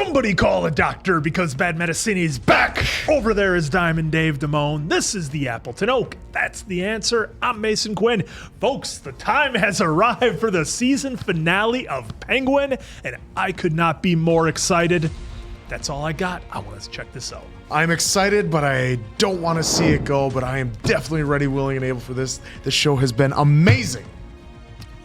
Somebody call a doctor because Bad Medicine is back. Over there is Diamond Dave Damone. This is the Appleton Oak. That's the answer. I'm Mason Quinn. Folks, the time has arrived for the season finale of Penguin, and I could not be more excited. That's all I got. I want to check this out. I'm excited, but I don't want to see it go, but I am definitely ready, willing, and able for this. This show has been amazing.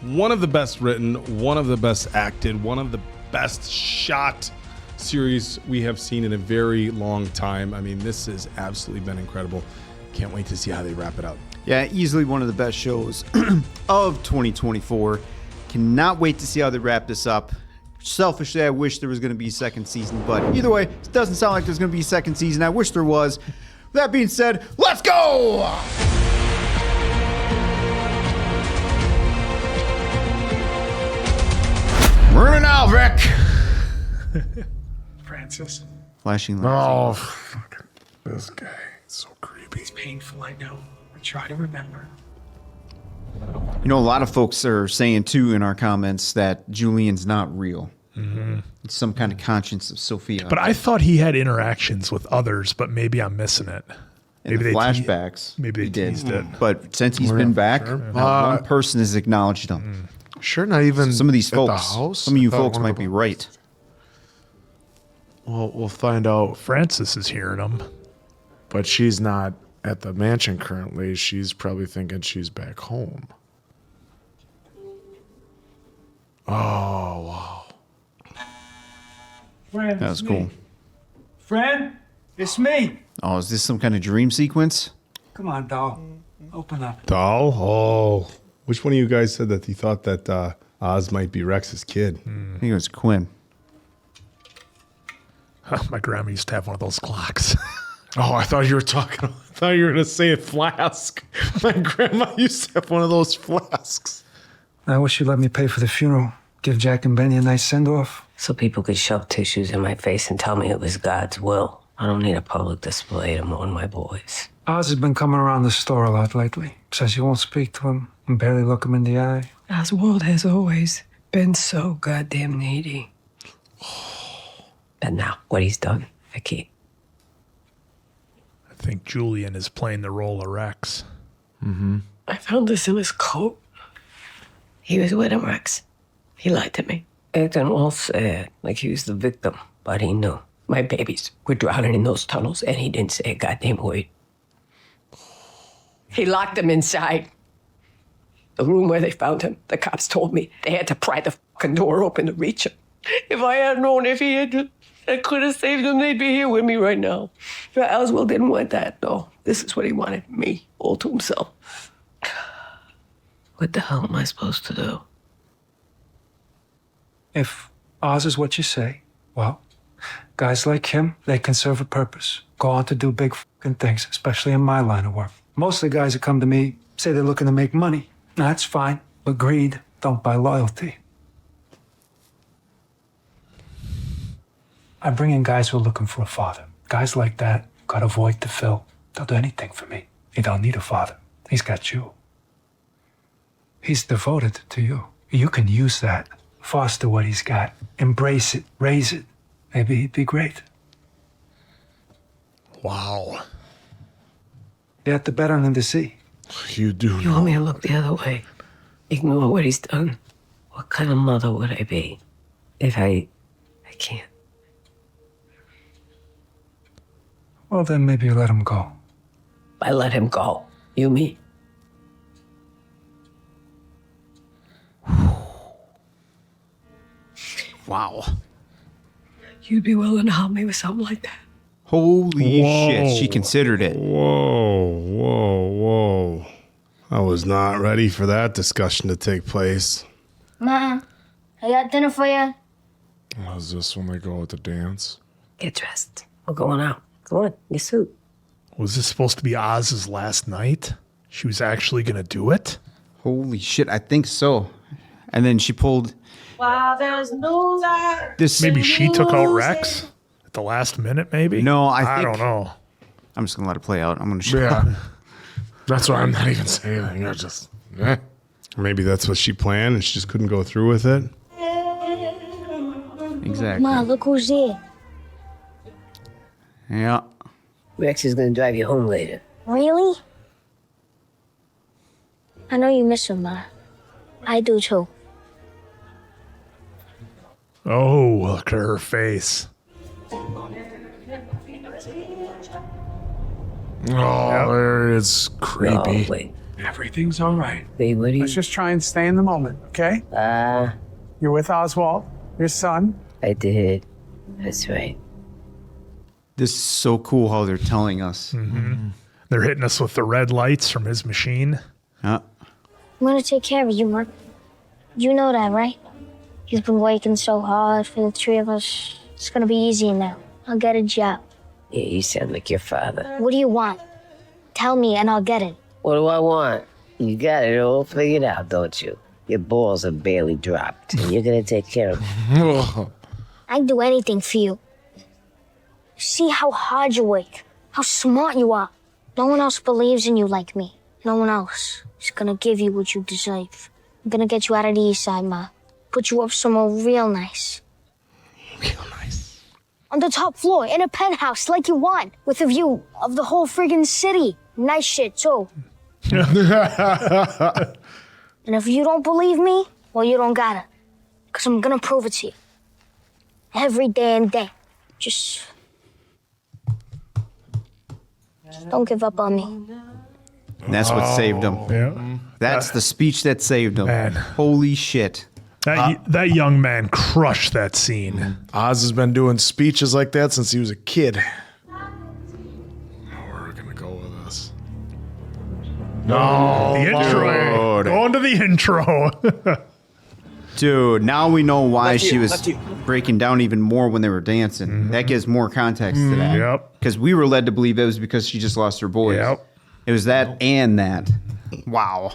One of the best written, one of the best acted, one of the best shot series we have seen in a very long time. I mean, this has absolutely been incredible. Can't wait to see how they wrap it up. Yeah, easily one of the best shows of 2024. Cannot wait to see how they wrap this up. Selfishly, I wish there was going to be a second season, but either way, it doesn't sound like there's going to be a second season. I wish there was. That being said, let's go! We're in now, Vic. Francis. Flashing lights. Oh, fucking this guy. It's so creepy. It's painful, I know. I try to remember. You know, a lot of folks are saying, too, in our comments that Julian's not real. Mm-hmm. It's some kind of conscience of Sophia. But I thought he had interactions with others, but maybe I'm missing it. In the flashbacks, maybe they teased it. But since he's been back, not one person has acknowledged him. Sure, not even Some of these at folks, the house? some of you I thought folks one might of be them- right. Well, we'll find out. Francis is hearing him. But she's not at the mansion currently. She's probably thinking she's back home. Oh, wow. Friend, That was cool. Friend, it's me. Oh, is this some kind of dream sequence? Come on, doll. Open up. Doll? Oh. Which one of you guys said that he thought that Oz might be Rex's kid? I think it was Quinn. My grandma used to have one of those clocks. Oh, I thought you were talking. I thought you were going to say a flask. My grandma used to have one of those flasks. I wish you'd let me pay for the funeral. Give Jack and Benny a nice send-off. So people could shove tissues in my face and tell me it was God's will. I don't need a public display to mourn my boys. Oz has been coming around the store a lot lately. Says you won't speak to him and barely look him in the eye. Oswald has always been so goddamn needy. But now, what he's done, Vicky. I think Julian is playing the role of Rex. I found this in his coat. He was with him, Rex. He lied to me. Acting all sad, like he was the victim. But he knew. My babies were drowning in those tunnels, and he didn't say a goddamn word. He locked them inside. The room where they found him, the cops told me they had to pry the fucking door open to reach him. If I had known if he had, I could have saved them. They'd be here with me right now. But Oswald didn't want that, though. This is what he wanted, me, all to himself. What the hell am I supposed to do? If Oz is what you say, well, guys like him, they can serve a purpose. Go on to do big fucking things, especially in my line of work. Most of the guys that come to me say they're looking to make money. That's fine, but greed don't buy loyalty. I bring in guys who are looking for a father. Guys like that got a void to fill. They'll do anything for me. He don't need a father. He's got you. He's devoted to you. You can use that. Foster what he's got. Embrace it. Raise it. Maybe he'd be great. Wow. You have to bet on him to see. You do You want me to look the other way? Ignore what he's done? What kind of mother would I be if I can't? Well, then maybe you let him go. I let him go. You mean? Wow. You'd be willing to help me with something like that? Holy shit, she considered it. Whoa. I was not ready for that discussion to take place. Ma, I got dinner for you. Is this when they go out to dance? Get dressed. We're going out. Go on, your suit. Was this supposed to be Oz's last night? She was actually going to do it? Holy shit, I think so. And then she pulled this. Maybe she took out Rex at the last minute, maybe? No, I don't know. I'm just going to let it play out. I'm going to show Yeah. That's why I'm not even saying anything. I just, Maybe that's what she planned and she just couldn't go through with it. Exactly. Ma, look who's here. Yeah. Rex is gonna drive you home later. Really? I know you miss him, Ma. I do too. Oh, look at her face. Oh, there it's creepy. Oh, wait. Everything's all right. Wait, what are you? Let's just try and stay in the moment, okay? You're with Oswald, your son. I did. That's right. This is so cool how they're telling us. They're hitting us with the red lights from his machine. Yeah. I'm gonna take care of you, Mark. You know that, right? You've been working so hard for the three of us. It's gonna be easy now. I'll get a job. Yeah, you sound like your father. What do you want? Tell me and I'll get it. What do I want? You got it all figured out, don't you? Your balls are barely dropped, and you're gonna take care of them. I'd do anything for you. See how hard you work, how smart you are. No one else believes in you like me. No one else is gonna give you what you deserve. I'm gonna get you out of the east side, Ma. Put you up somewhere real nice. Real nice. On the top floor, in a penthouse like you want, with a view of the whole friggin' city. Nice shit, too. And if you don't believe me, well, you don't gotta. Because I'm gonna prove it to you. Every day and day. Just don't give up on me. And that's what saved him. Yeah. That's the speech that saved him. Man. Holy shit. That young man crushed that scene. Oz has been doing speeches like that since he was a kid. We're gonna go with this. No, The intro. Going to the intro. Dude, now we know why she was breaking down even more when they were dancing. That gives more context to that. Yep. Because we were led to believe it was because she just lost her boys. Yep. It was that and that. Wow.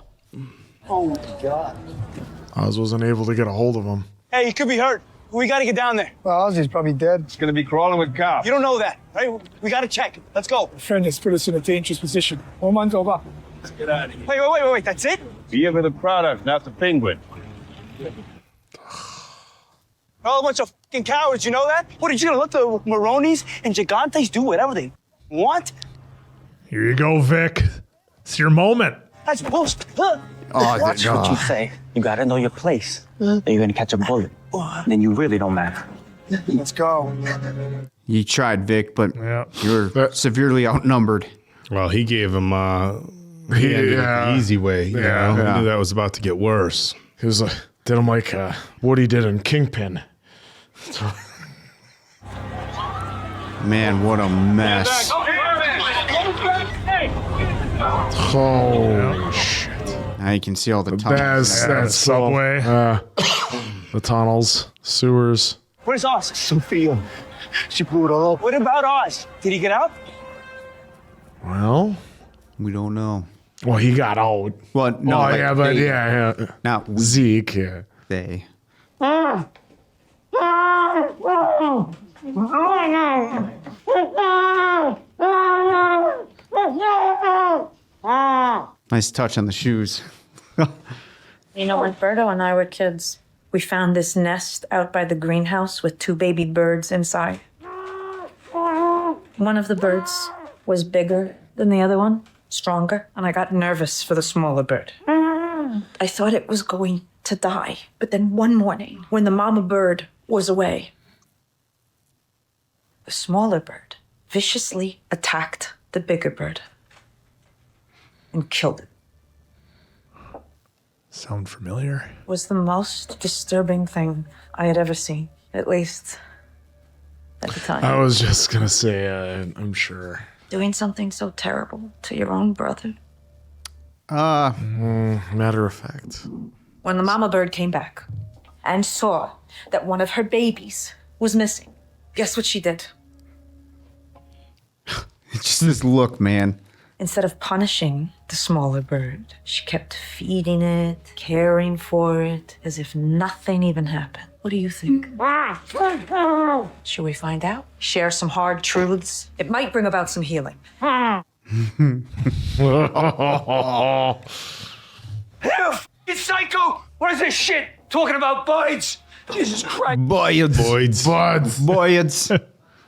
Oz wasn't able to get a hold of him. Hey, you could be hurt. We gotta get down there. Well, Ozzy's probably dead. He's gonna be crawling with cops. You don't know that, right? We gotta check. Let's go. A friend has put us in a dangerous position. 1 month over. Let's get out of here. Wait. That's it? Be for the product, not the penguin. We're all a bunch of fucking cowards, you know that? What are you gonna let the Maronis and Gigantes do whatever they want? Here you go, Vic. It's your moment. That's bullshit. Watch what you say. You gotta know your place. Or you're gonna catch a bullet. Then you really don't matter. Let's go. You tried, Vic, but Yeah. you were severely outnumbered. Well, he gave him he ended it the easy way. You know? Yeah. He knew that was about to get worse. He was did him like Woody did in Kingpin. Man, what a mess. Oh shit! Now you can see all the tunnels. That's subway. The tunnels, sewers. Where's Oz? Sophia. She blew it all up. What about Oz? Did he get out? Well, We don't know. well, he got out. Well, no, Oh, like yeah, but they, yeah. not we, Zeke, yeah. they. Nice touch on the shoes. You know, when Berto and I were kids, we found this nest out by the greenhouse with 2 baby birds inside. One of the birds was bigger than the other one, stronger, and I got nervous for the smaller bird. I thought it was going to die, but then one morning, when the mama bird was away, the smaller bird viciously attacked the bigger bird and killed it. Sound familiar? Was the most disturbing thing I had ever seen, at least at the time. I was just gonna say, I'm sure. Doing something so terrible to your own brother. Matter of fact. When the mama bird came back and saw that one of her babies was missing, guess what she did? It's just this look, man. Instead of punishing the smaller bird, she kept feeding it, caring for it, as if nothing even happened. What do you think? Should we find out? Share some hard truths? It might bring about some healing. It's psycho! What is this shit? Talking about birds? Jesus Christ. Boyds. Boyd's. Buds. Boyds.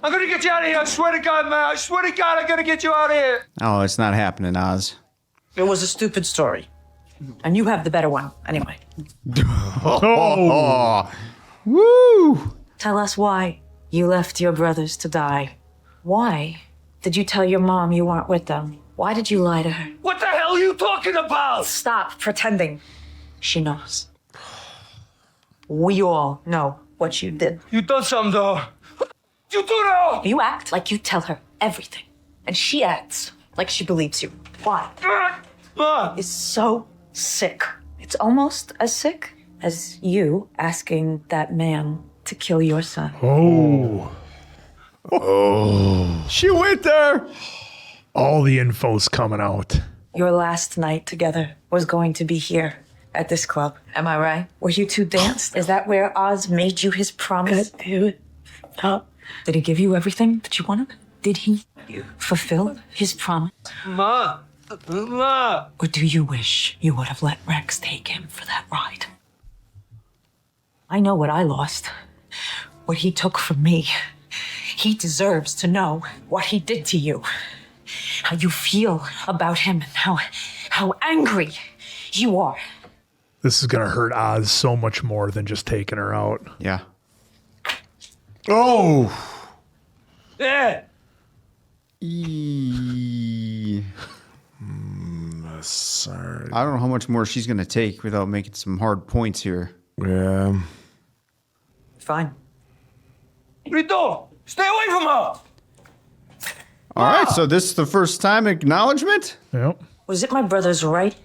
I'm gonna get you out of here. I swear to God, man. I swear to God, I'm gonna get you out of here. Oh, it's not happening, Oz. It was a stupid story. And you have the better one, anyway. Oh. Woo! Tell us why you left your brothers to die. Why did you tell your mom you weren't with them? Why did you lie to her? What the hell are you talking about? Stop pretending. She knows. We all know what you did. You done something to her. You do now. You act like you tell her everything. And she acts like she believes you. Why? It's so sick. It's almost as sick as you asking that man to kill your son. She went there. All the info's coming out. Your last night together was going to be here at this club. Am I right? Where you two danced? Is that where Oz made you his promise? God damn it. Stop. Did he give you everything that you wanted? Did he fulfill his promise? Ma. Or do you wish you would have let Rex take him for that ride? I know what I lost. What he took from me. He deserves to know what he did to you. How you feel about him and how angry you are. This is gonna hurt Oz so much more than just taking her out. Yeah. Oh. Yeah. Sorry. I don't know how much more she's going to take without making some hard points here. Yeah. Fine. Rito, stay away from her. All right, so this is the first time acknowledgement? Yep. Was it my brother's right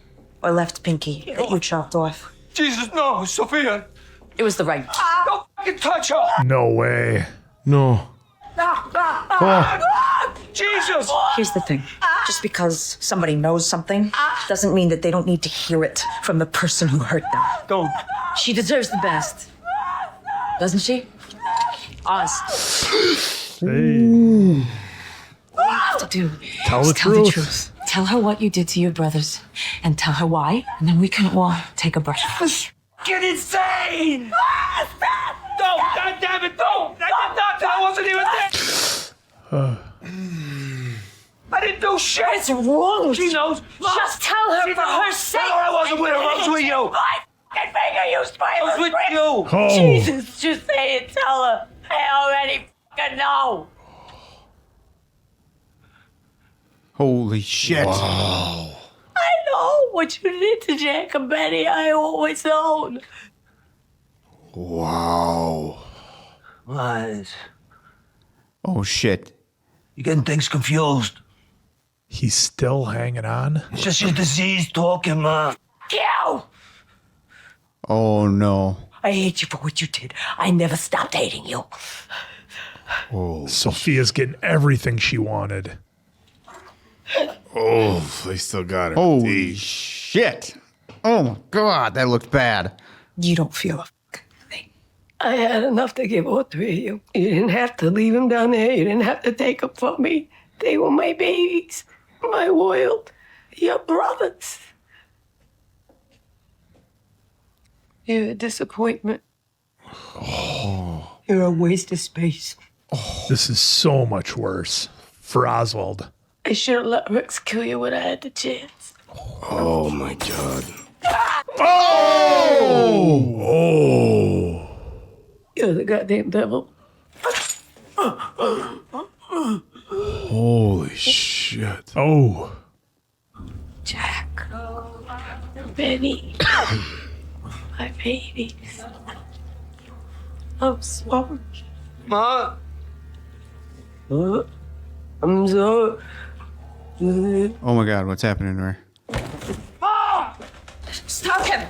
or left pinky that you chopped off? Jesus, no, Sophia. It was the right. Don't fucking touch her. No way. No. Jesus. Here's the thing. Just because somebody knows something doesn't mean that they don't need to hear it from the person who hurt them. Don't. She deserves the best. Doesn't she? Oz. Hey. All you have to do Tell is the tell truth. the truth. Tell her what you did to your brothers and tell her why, and then we can all take a breath. Get insane. Don't. God damn it, don't. I wasn't even there. I didn't do shit. What's wrong with She you? knows. Mom, Just tell her she for knows. her sake. Tell her I wasn't with her. I was with you. My fucking finger, you I spider. was with you. Oh. Jesus, just say it. Tell her. I already fucking know. Holy shit. I know what you did to Jack and Betty. I always known. Wow. What? Oh, shit. You're getting things confused. He's still hanging on. It's just your disease talking, Mom. You! Oh, no. I hate you for what you did. I never stopped hating you. Sophia's getting everything she wanted. Oh, they still got her. Holy shit. Oh, my God. That looked bad. You don't feel a thing. I had enough to give all three of you. You didn't have to leave them down there. You didn't have to take them from me. They were my babies, my world, your brothers. You're a disappointment. You're a waste of space. This is so much worse for Oswald. I should have let Rex kill you when I had the chance. Oh my God. Oh! You're the goddamn devil. Holy shit. Oh. Jack. Benny. My babies. I'm sorry. Ma. I'm sorry. Oh, my God. What's happening to her? Stop him!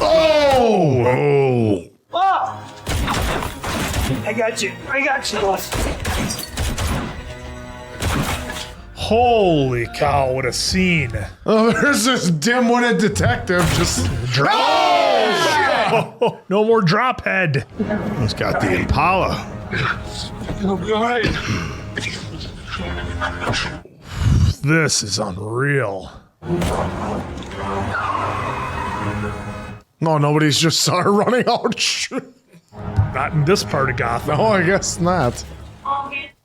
Oh! Ma. I got you, boss. Holy cow, what a scene. Oh, there's this dim-witted detective just Oh, no more drop head. He's got the Impala. You'll be all right. This is unreal. No, nobody's just saw her running out. Not in this part of Gotham. No, I guess not.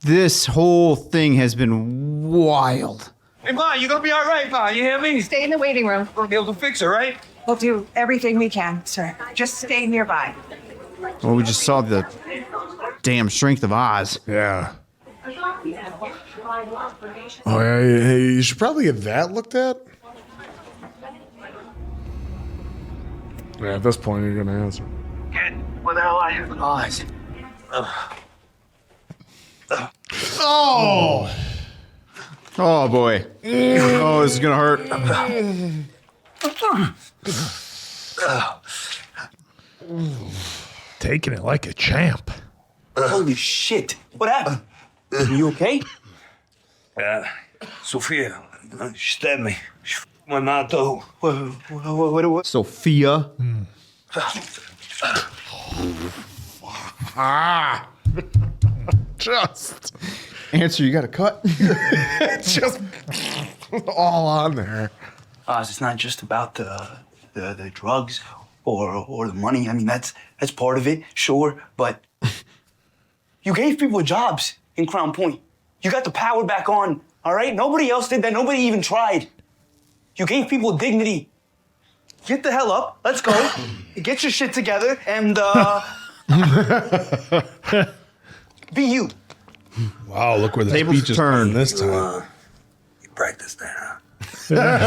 This whole thing has been wild. Hey, Ma, you gonna be all right, Ma? You hear me? Stay in the waiting room. We'll be able to fix it, right? We'll do everything we can, sir. Just stay nearby. Well, we just saw the damn strength of Oz. Yeah. Oh, yeah, hey, you should probably get that looked at. Yeah, at this point, you're gonna answer. Kid, where the hell are you? Oz. Oh! Oh, boy. Oh, this is gonna hurt. Taking it like a champ. Holy shit. What happened? Are you okay? Sophia, she stabbed me. She f***ed my mouth, though. What? Sophia. Just. Answer, you got a cut? Just all on there. Oz, it's not just about the drugs or the money. I mean, that's part of it, sure, but you gave people jobs in Crown Point. You got the power back on, all right? Nobody else did that. Nobody even tried. You gave people dignity. Get the hell up. Let's go. Get your shit together and be you. Wow, look where the Tables speech is turned. going this time. You practiced that, huh?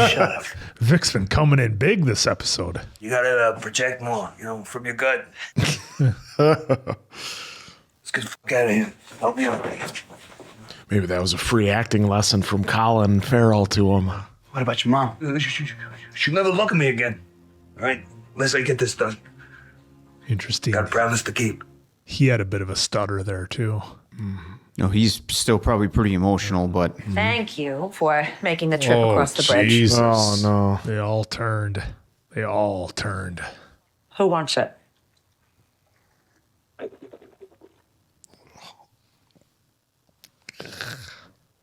Shut up. Vic's been coming in big this episode. You gotta project more, from your gut. Let's get the fuck out of here. Help me out. Maybe that was a free acting lesson from Colin Farrell to him. What about your mom? She'll never look at me again. All right? Unless I get this done. Interesting. Got a promise to keep. He had a bit of a stutter there, too. No, he's still probably pretty emotional, but Thank you for making the trip across the bridge. Jesus. Oh, no. They all turned. They all turned. Who wants it?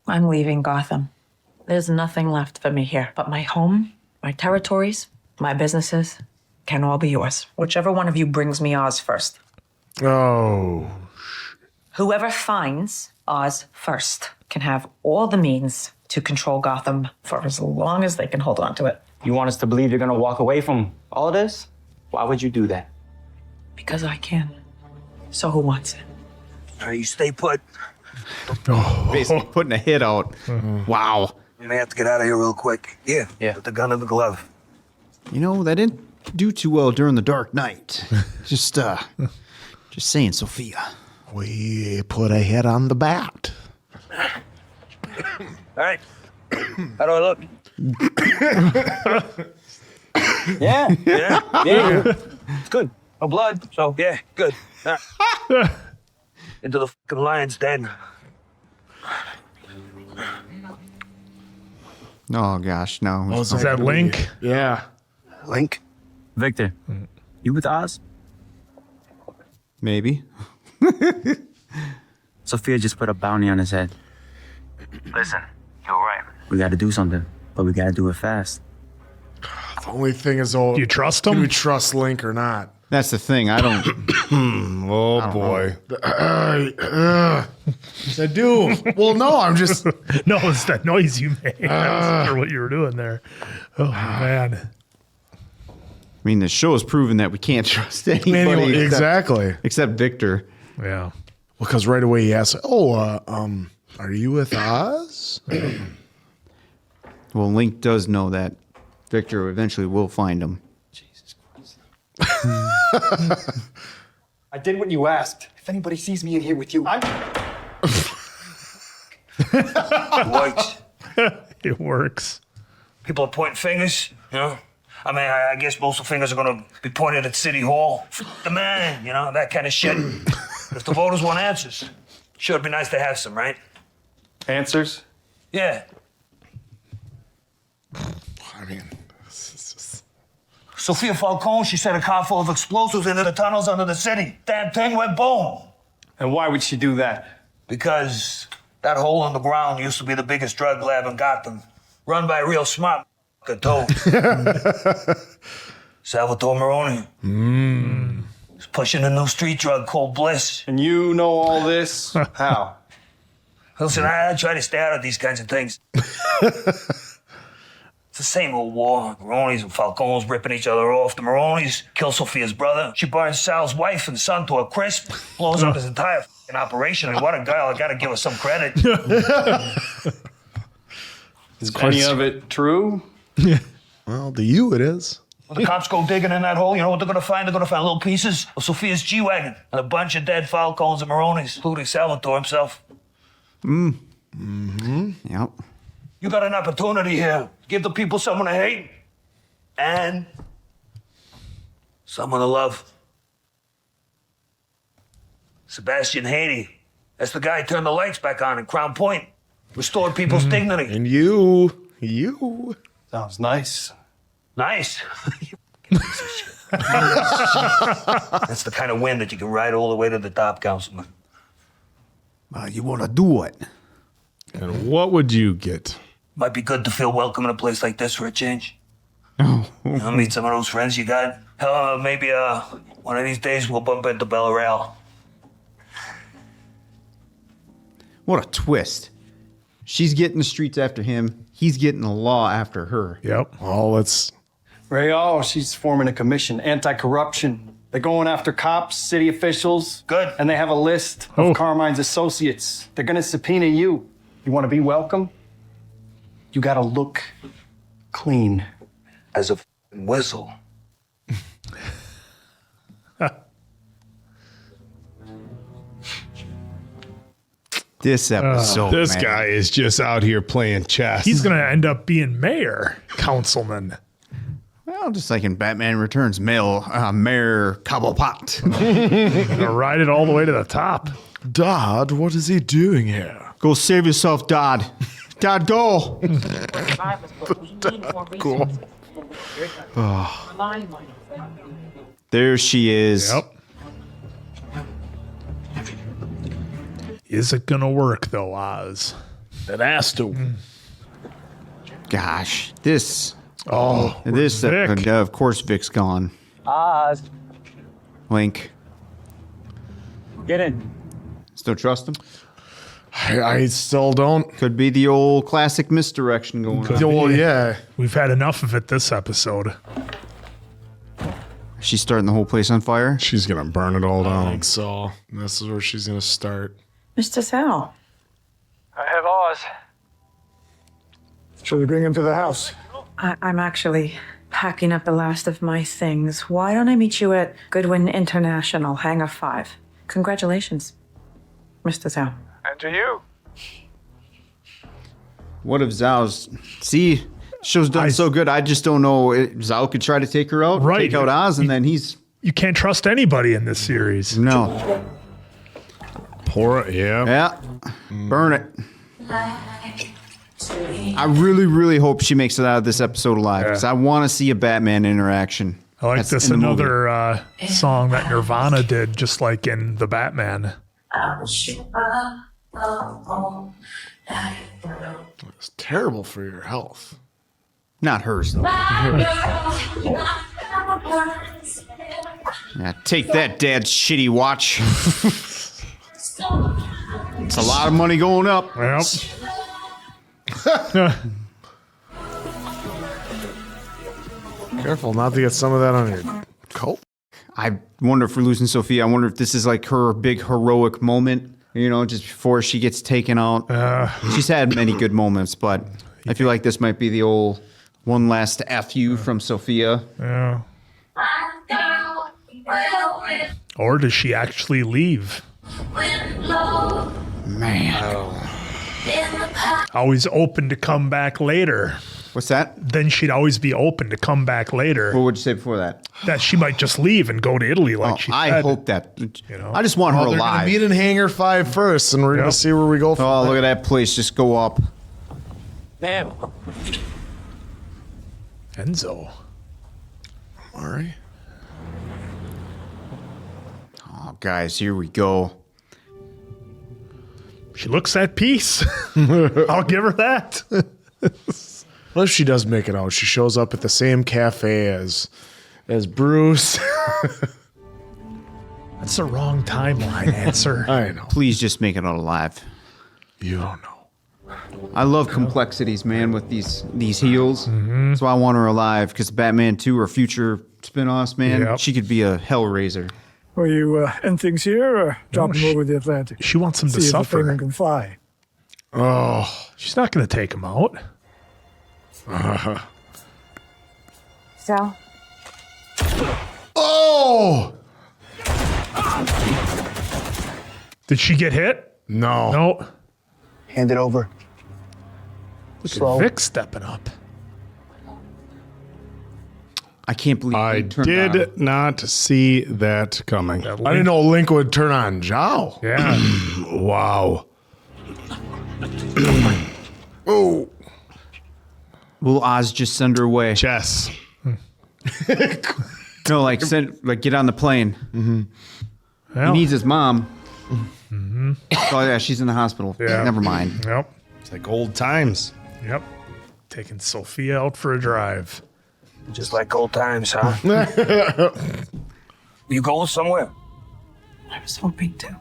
I'm leaving Gotham. There's nothing left for me here, but my home, my territories, my businesses can all be yours. Whichever one of you brings me Oz first. Oh. Whoever finds Oz first can have all the means to control Gotham for as long as they can hold on to it. You want us to believe you're gonna walk away from all of this? Why would you do that? Because I can. So who wants it? All right, you stay put. basically putting a hit out. Wow. You may have to get out of here real quick. Yeah. With the gun in the glove. That didn't do too well during the Dark Knight. Just saying, Sophia. We put a hit on the bat. All right. How do I look? Yeah. Yeah. It's good. No blood, so yeah, good. All right. Into the fucking lion's den. Oh, gosh, no. Is that Link? Yeah. Link? Victor, you with Oz? Maybe. Sophia just put a bounty on his head. Listen, you're right. We gotta do something, but we gotta do it fast. The only thing is, do you trust him? Do we trust Link or not? That's the thing. I don't. Oh, boy. Yes, I do. Well, no, I'm just. No, it's that noise you made. I wasn't sure what you were doing there. Oh, man. I mean, the show has proven that we can't trust anybody. Exactly. Except Victor. Yeah. Well, because right away he asks, are you with Oz? Well, Link does know that Victor eventually will find him. Jesus Christ. I did what you asked. If anybody sees me in here with you, I'm... Works. It works. People are pointing fingers, I mean, I guess most of the fingers are gonna be pointed at City Hall. F- the man, that kind of shit. If the voters want answers, sure, it'd be nice to have some, right? Answers? Yeah. I mean, Sophia Falcone, she set a car full of explosives into the tunnels under the city. Damn thing went boom. And why would she do that? Because that hole in the ground used to be the biggest drug lab in Gotham. Run by a real smart too. Salvatore Maroni. This pushing a new street drug called Bliss. And you know all this? How? Listen, I try to stay out of these kinds of things. It's the same old war. Maronis and Falcones ripping each other off. The Maronis kill Sophia's brother. She burns Sal's wife and son to a crisp, blows up his entire f***ing operation. And what a girl, I gotta give her some credit. Is any of it true? Well, to you it is. When the cops go digging in that hole, you know what they're gonna find? They're gonna find little pieces of Sophia's G-Wagon and a bunch of dead Falcones and Maronis, including Salvatore himself. Yep. You got an opportunity here. Give the people someone to hate and someone to love. Sebastian Haiti. That's the guy who turned the lights back on in Crown Point. Restored people's dignity. And you. Sounds nice. Nice. You piece of shit. That's the kind of wind that you can ride all the way to the top, Councilman. You want to do it? And what would you get? Might be good to feel welcome in a place like this for a change. Oh. I'll meet some of those friends you got. Hell, maybe one of these days we'll bump into Bella Real. What a twist. She's getting the streets after him. He's getting the law after her. Yep. Oh, let's... Rayo, she's forming a commission, anti-corruption. They're going after cops, city officials. Good. And they have a list of Carmine's associates. They're gonna subpoena you. You wanna be welcome? You gotta look clean. As a f***ing whistle. This episode, this man. guy is just out here playing chess. He's going to end up being mayor, councilman. Well, just like in Batman Returns, Mayor Cobblepot. Gonna ride it all the way to the top. Dodd, what is he doing here? Go save yourself, Dodd. Dodd, go. Cool. There she is. Yep. Is it gonna work though, Oz? It has to. Gosh, this. Where's Vic? Of course, Vic's gone. Oz, Link. get in. Still trust him? I still don't. Could be the old classic misdirection going on. Well, yeah. We've had enough of it this episode. She's starting the whole place on fire. She's going to burn it all down. I think so. This is where she's going to start. Mr. Sal. I have Oz. Shall we bring him to the house? I'm actually packing up the last of my things. Why don't I meet you at Goodwin International, Hangar 5? Congratulations, Mr. Sal. And to you. What if Zhao's... See, show's done so good, I just don't know. Zhao could try to take her out, Right. take out Oz, and then he's... You can't trust anybody in this series. No. Pour it, yeah. Yeah. Burn it. I really, really hope she makes it out of this episode alive, because I want to see a Batman interaction. I like That's this in the movie. another song that Nirvana did, just like in The Batman. It's terrible for your health. Not hers, though. Yeah, take that, Dad's shitty watch. It's a lot of money going up. Yep. Careful not to get some of that on your coat. I wonder if we're losing Sophia. I wonder if this is like her big heroic moment, you know, just before she gets taken out. She's had many good moments, but I feel like this might be the old one last F you from Sophia. Yeah. Or does she actually leave? Man. Always open to come back later. What's that? Then she'd always be open to come back later. What would you say before that? That she might just leave and go to Italy like she I said. hope that. You know? I just want her They're going to alive. meet in Hangar 5 first, and we're going to see where we go from Oh, there. look at that place just go up. Ma'am. Enzo. All right. Oh, guys, here we go. She looks at peace. I'll give her that. What if she does make it out? She shows up at the same cafe as Bruce. That's the wrong timeline answer. I know. Please just make it out alive. You don't know. I love complexities, man, with these heels. That's why I want her alive, because Batman 2 or future spin-offs, man, Yep. she could be a Hellraiser. Will you end things here or drop him over the Atlantic? She wants him to See if the suffer. thing can fly. Oh. She's not going to take him out. So, Oh! Did she get hit? No. No. Hand it over. Look Slow. at Vic stepping up. I can't believe I he turned on. did not see that coming. I didn't know Link would turn on Zhao. Yeah. Wow. Oh. Will Oz just send her away? Chess. No, like get on the plane. Well, He needs his mom. Oh yeah, she's in the hospital. Yeah. Never mind. Yep. It's like old times. Yep. Taking Sophia out for a drive. Just like old times, huh? You going somewhere? I was hoping to.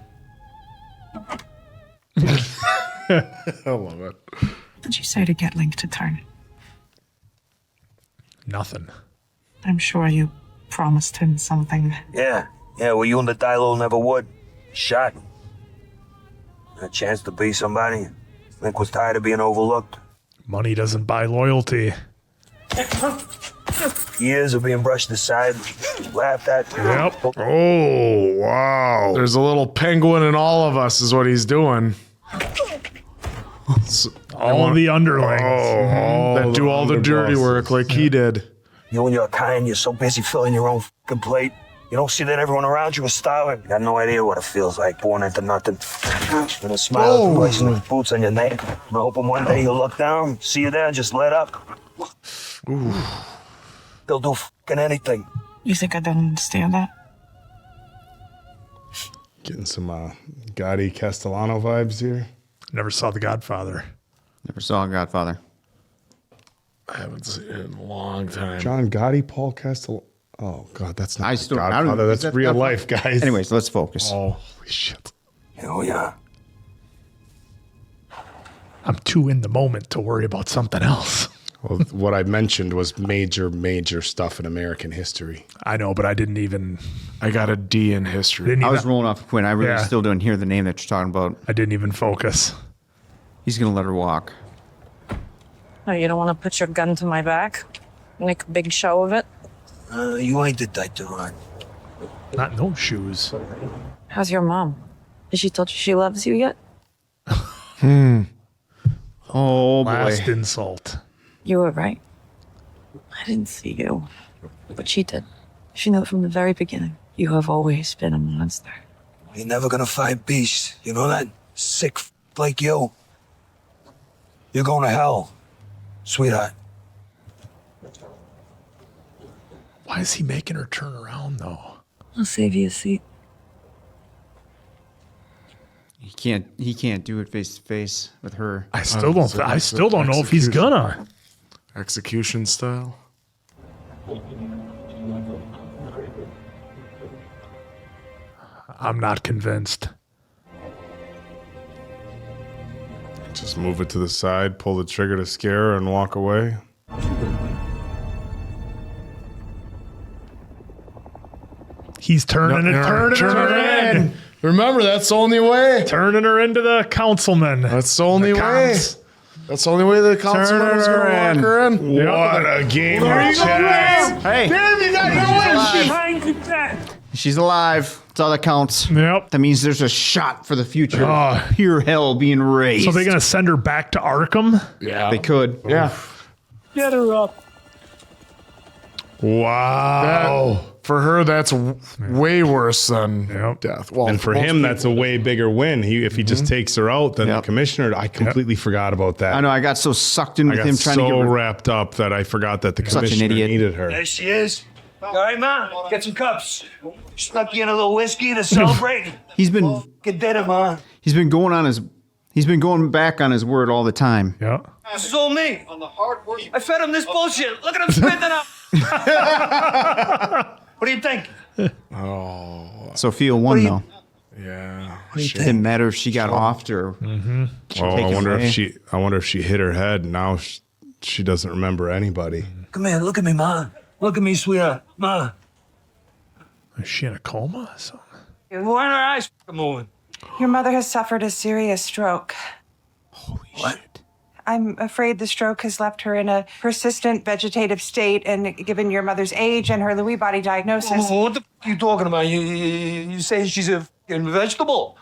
I love it. What did you say to get Link to turn? Nothing. I'm sure you promised him something. Yeah, well, you and the Dilo never would. Shot. A chance to be somebody. Link was tired of being overlooked. Money doesn't buy loyalty. Years of being brushed aside, laughed at. Yep. Oh, wow. There's a little penguin in all of us, is what he's doing. All of the underlings. That do all the dirty work like he did. You and your kind, you're so busy filling your own fucking plate. You don't see that everyone around you is starving. You got no idea what it feels like, born into nothing. And a smile placing his boots on your neck. And hoping one day you'll look down, see you there, and just let up. Ooh. They'll do fucking anything. You think I don't understand that? Getting some Gotti Castellano vibes here. Never saw The Godfather. Never saw Godfather. I haven't seen it in a long time. John Gotti, Paul Castellano. Oh, God, that's not I don't Godfather. is That's that real Godfather? life, guys. Anyways, let's focus. Holy shit. Here we are. I'm too in the moment to worry about something else. Well, what I mentioned was major stuff in American history. I know, but I didn't even. I got a D in history. Didn't I even was rolling off a Quinn. I really Yeah. still don't hear the name that you're talking about. I didn't even focus. He's gonna let her walk. Oh, you don't want to put your gun to my back? Make a big show of it? You ain't the type to run. Not in those shoes. How's your mom? Has she told you she loves you yet? Oh boy. Last insult. You were right. I didn't see you, but she did. She knew it from the very beginning. You have always been a monster. You're never gonna find peace. You know that? Sick like you. You're going to hell, sweetheart. Why is he making her turn around, though? I'll save you a seat. He can't do it face to face with her. I still don't know if he's gonna. Execution style. I'm not convinced. Just move it to the side, pull the trigger to scare her, and walk away. He's turning her in. Remember, that's the only way. Turning her into the councilman. That's the only way. That's the only way the councilman is going to walk her in. What a game of chess. Hey, Damn, you got no way. she's alive. That's all that counts. Yep. That means there's a shot for the future. Oh. Pure hell being raised. So they're gonna send her back to Arkham? Yeah. They could. Yeah. Get her up. Wow. For her, that's way worse than death. Well, And for most him, that's a people- way bigger win. If he just takes her out, then the Yep. commissioner, I completely forgot about that. I know. I got so sucked in I with got him trying to so get her. wrapped up that I forgot that the Such an commissioner idiot. needed her. There she is. All right, Ma, get some cups. Snuck you in a little whiskey to celebrate. He's been Get dinner, Ma. he's been going back on his word all the time. Yeah. This is all me. I fed him this bullshit. Look at him spitting it up. What do you think? Sophia won though. Yeah. It didn't matter if she got offed or. Oh, I wonder if she hit her head. Now she doesn't remember anybody. Come here, look at me, Ma. Look at me, sweetheart. Ma. Is she in a coma or something? Why are her eyes moving? Your mother has suffered a serious stroke. Holy shit. I'm afraid the stroke has left her in a persistent vegetative state, and given your mother's age and her Lewy body diagnosis. What the f*** are you talking about? You say she's a f***ing vegetable?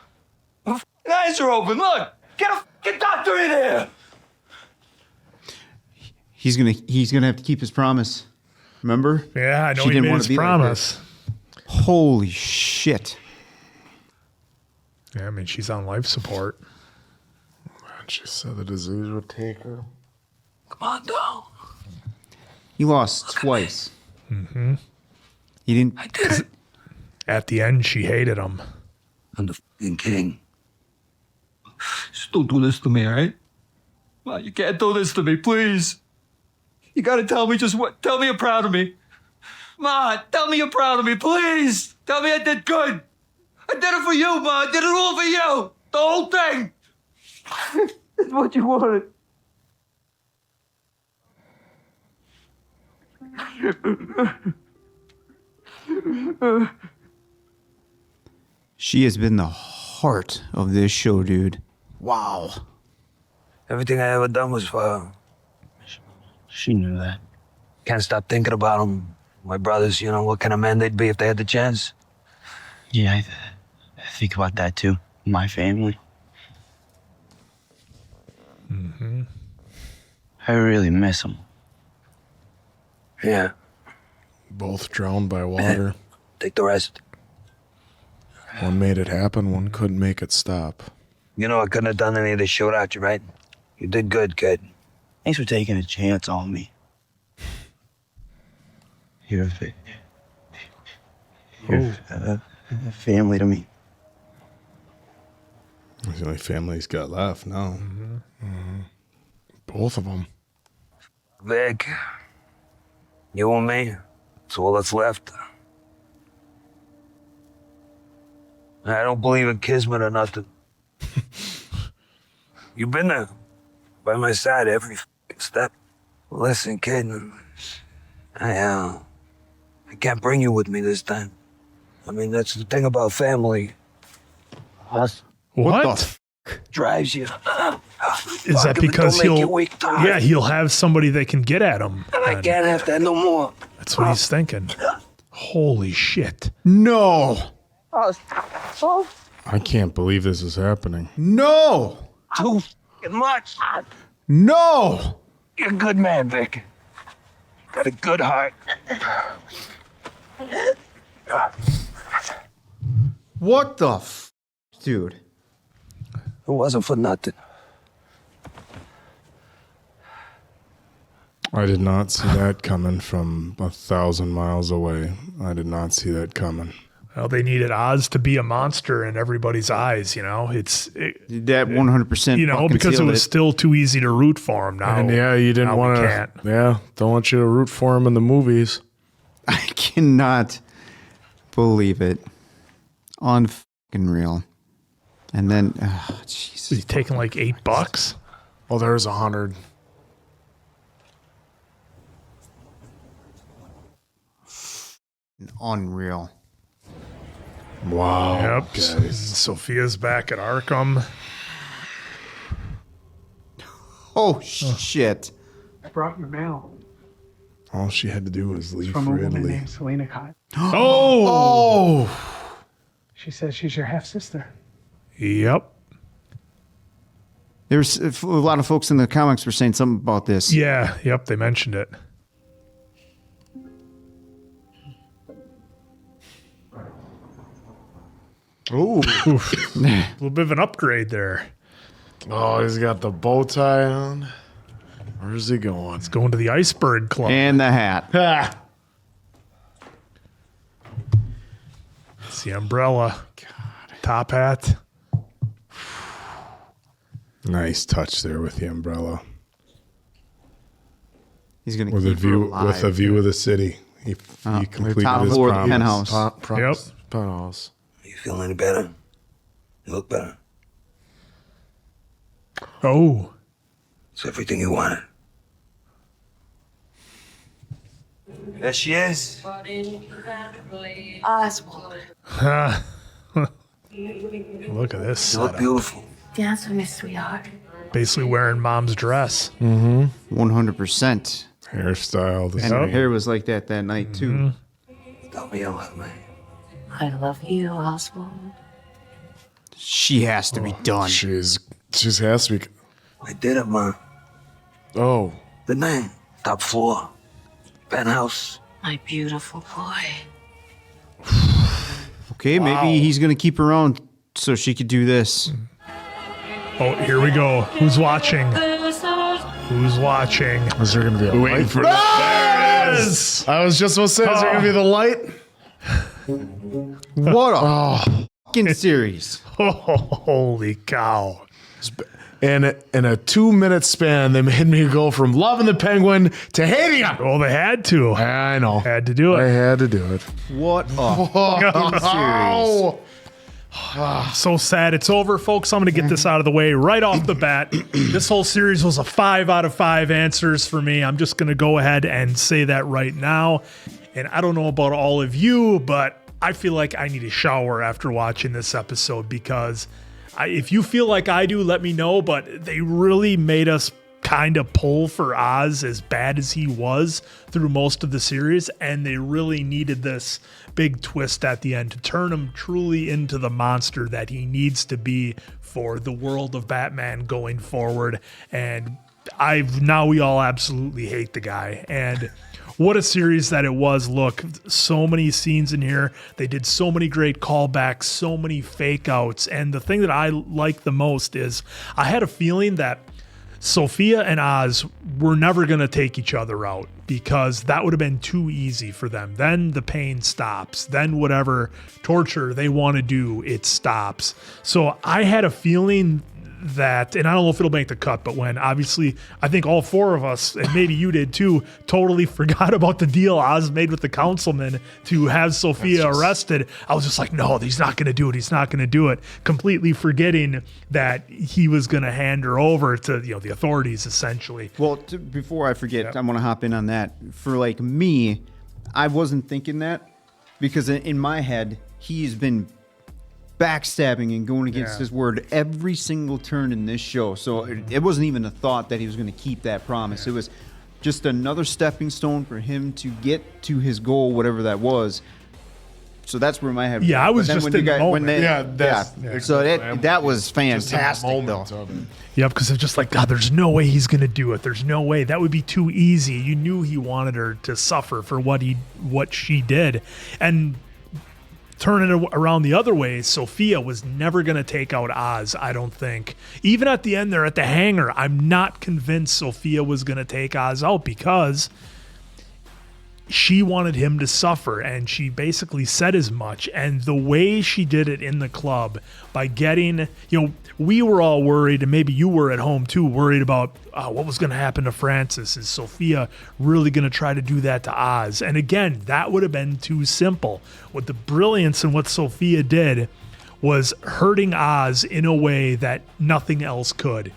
Her f***ing eyes are open. Look, get a f***ing doctor in here. He's gonna have to keep his promise. Remember? Yeah, I know She he didn't made wanna his be like promise. Holy shit. Yeah, I mean, she's on life support. She said the disease would take her. Come on down. He lost twice. Mm-hmm. He didn't. I did it. At the end, she hated him. I'm the f***ing king. Just don't do this to me, all right? Ma, you can't do this to me, please. You gotta tell me just what. Tell me you're proud of me. Ma, tell me you're proud of me, please. Tell me I did good. I did it for you, Ma. I did it all for you. The whole thing. It's what you wanted. She has been the heart of this show, dude. Wow. Everything I ever done was for her. She knew that. Can't stop thinking about them. My brothers, you know, what kind of men they'd be if they had the chance. Yeah, I think about that too. My family. Mm-hmm. I really miss them. Yeah. Both drowned by water. Take the rest. One made it happen, one couldn't make it stop. You know I couldn't have done any of this without you, right? You did good, kid. Thanks for taking a chance on me. You're a family to me. It's the only family he's got left now. Mm-hmm. Both of them. Vic, you and me, it's all that's left. I don't believe in kismet or nothing. You've been there by my side every step. Listen, kid, I can't bring you with me this time. I mean, that's the thing about family. What the drives you? Is that because he'll have somebody that can get at him? And I can't have that no more. That's what he's thinking. Holy shit. No. I can't believe this is happening. No. Too much. No. You're a good man, Vic. Got a good heart. What the dude? It wasn't for nothing. I did not see that coming from 1,000 miles away. I did not see that coming. Well, they needed Oz to be a monster in everybody's eyes, you know? That 100%. You know, because it was still too easy to root for him now. And yeah, you didn't want to. Yeah, don't want you to root for him in the movies. I cannot believe it. Unreal. And then, Jesus. He's taking like $8. Oh, there's 100. Unreal. Wow. Yep. Sophia's back at Arkham. Oh, shit. I brought your mail. All she had to do was leave From a for woman Italy. named Selena Cott. Oh! She says she's your half sister. Yep. There's a lot of folks in the comics were saying something about this. Yeah, yep, they mentioned it. Ooh. A little bit of an upgrade there. Oh, he's got the bow tie on. Where's he going? It's going to the Iceberg Club. And the hat. It's the umbrella. Top hat. Nice touch there with the umbrella. He's going to with keep a view her alive. with a view of the city. He completed top his floor of promise. the penthouse. Promise. Penthouse. You feel any better? You look better. Oh. It's everything you wanted. There she is. Oswald. Look at this. You look setup. beautiful. Dance with me, sweetheart. Basically wearing mom's dress. 100%. Hairstyle. And her hair was like that night, too. Tell me you love me. I love you, Oswald. She has to be done. She's has to be. I did it, man. Oh. The name. Top floor. Penthouse. My beautiful boy. Okay, maybe he's going to keep her on so she could do this. Oh, here we go. Who's watching? Who's watching? Is there going to be a light for that? There it is! I was just about to say, is there going to be the light? What a fucking series. Oh, holy cow. And in a 2-minute span, they made me go from loving the Penguin to hating him. Well, they had to. I know. Had to do it. I had to do it. What a fucking series. So sad it's over, folks. I'm going to get this out of the way right off the bat. This whole series was a 5 out of 5 answers for me. I'm just going to go ahead and say that right now. And I don't know about all of you, but I feel like I need a shower after watching this episode because if you feel like I do, let me know. But they really made us kind of pull for Oz as bad as he was through most of the series. And they really needed this big twist at the end to turn him truly into the monster that he needs to be for the world of Batman going forward. And we all absolutely hate the guy. And what a series that it was. Look, so many scenes in here. They did so many great callbacks, so many fake outs. And the thing that I like the most is I had a feeling that Sophia and Oz were never going to take each other out because that would have been too easy for them. Then the pain stops. Then whatever torture they want to do, it stops. So I had a feeling that, and I don't know if it'll make the cut, but when obviously I think all 4 of us, and maybe you did too, totally forgot about the deal Oz made with the councilman to have Sophia arrested, I was just like, no, he's not going to do it. He's not going to do it. Completely forgetting that he was going to hand her over to the authorities essentially. Well, before I forget, I want to hop in on that. For like me, I wasn't thinking that because in my head, he's been backstabbing and going against his word every single turn in this show. So it wasn't even a thought that he was going to keep that promise. It was just another stepping stone for him to get to his goal, whatever that was. So that's where my head was. Yeah, I was just in the moment. So that was fantastic. Yep, because it's just like, God, there's no way he's going to do it. There's no way. That would be too easy. You knew he wanted her to suffer for what she did. And turning it around the other way, Sophia was never going to take out Oz, I don't think. Even at the end there at the hangar, I'm not convinced Sophia was going to take Oz out because she wanted him to suffer, and she basically said as much. And the way she did it in the club by getting, we were all worried, and maybe you were at home too, worried about what was going to happen to Francis. Is Sophia really going to try to do that to Oz? And again, that would have been too simple. What the brilliance in what Sophia did was hurting Oz in a way that nothing else could.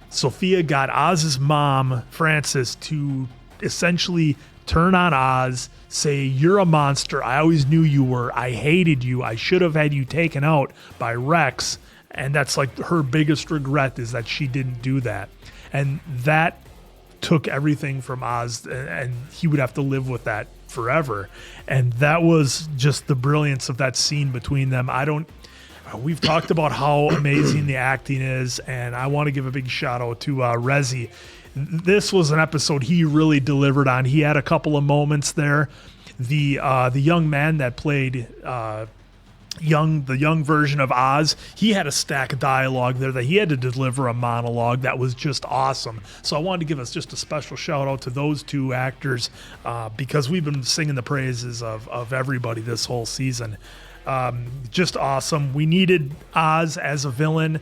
Sophia got Oz's mom, Francis, to essentially turn on Oz, say, you're a monster. I always knew you were. I hated you. I should have had you taken out by Rex. And that's like her biggest regret is that she didn't do that. And that took everything from Oz, and he would have to live with that forever. And that was just the brilliance of that scene between them. We've talked about how amazing the acting is, and I want to give a big shout out to Rhenzy. This was an episode he really delivered on. He had a couple of moments there. The young man that played the young version of Oz, he had a stack of dialogue there that he had to deliver a monologue that was just awesome. So I wanted to give us just a special shout out to those 2 actors because we've been singing the praises of everybody this whole season. Just awesome. We needed Oz as a villain.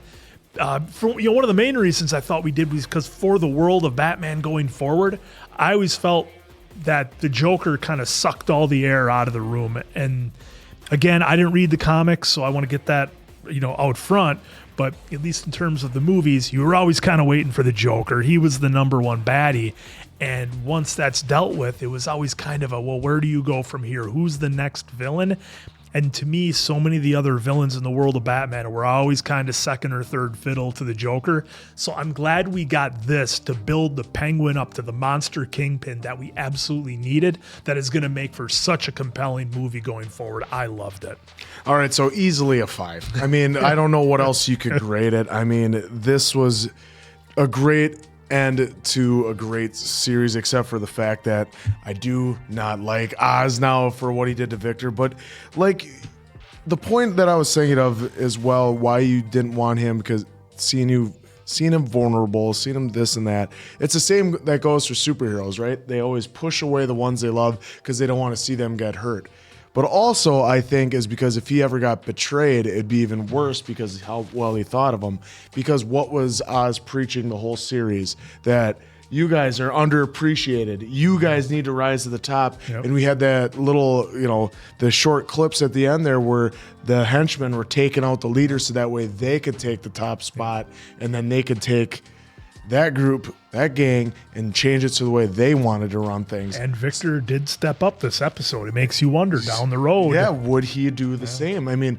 One of the main reasons I thought we did was because for the world of Batman going forward, I always felt that the Joker kind of sucked all the air out of the room. And Again, I didn't read the comics, so I want to get that, out front. But at least in terms of the movies, you were always kind of waiting for the Joker. He was the number one baddie. And once that's dealt with, it was always kind of where do you go from here? Who's the next villain? And to me, so many of the other villains in the world of Batman were always kind of second or third fiddle to the Joker. So I'm glad we got this to build the Penguin up to the monster kingpin that we absolutely needed, that is going to make for such a compelling movie going forward. I loved it. All right, so easily a 5. I mean, I don't know what else you could grade it. I mean, this was a great end to a great series, except for the fact that I do not like Oz now for what he did to Victor. But like the point that I was thinking of as well, why you didn't want him, because seeing him vulnerable, seeing him this and that, it's the same that goes for superheroes, right? They always push away the ones they love because they don't want to see them get hurt. But also, I think, is because if he ever got betrayed, it'd be even worse because how well he thought of him. Because what was Oz preaching the whole series? That you guys are underappreciated. You guys need to rise to the top. Yep. And we had that little, the short clips at the end there where the henchmen were taking out the leaders so that way they could take the top spot, and then they could take that group, that gang, and change it to the way they wanted to run things. And Victor did step up this episode. It makes you wonder down the road. Yeah, would he do the same? I mean,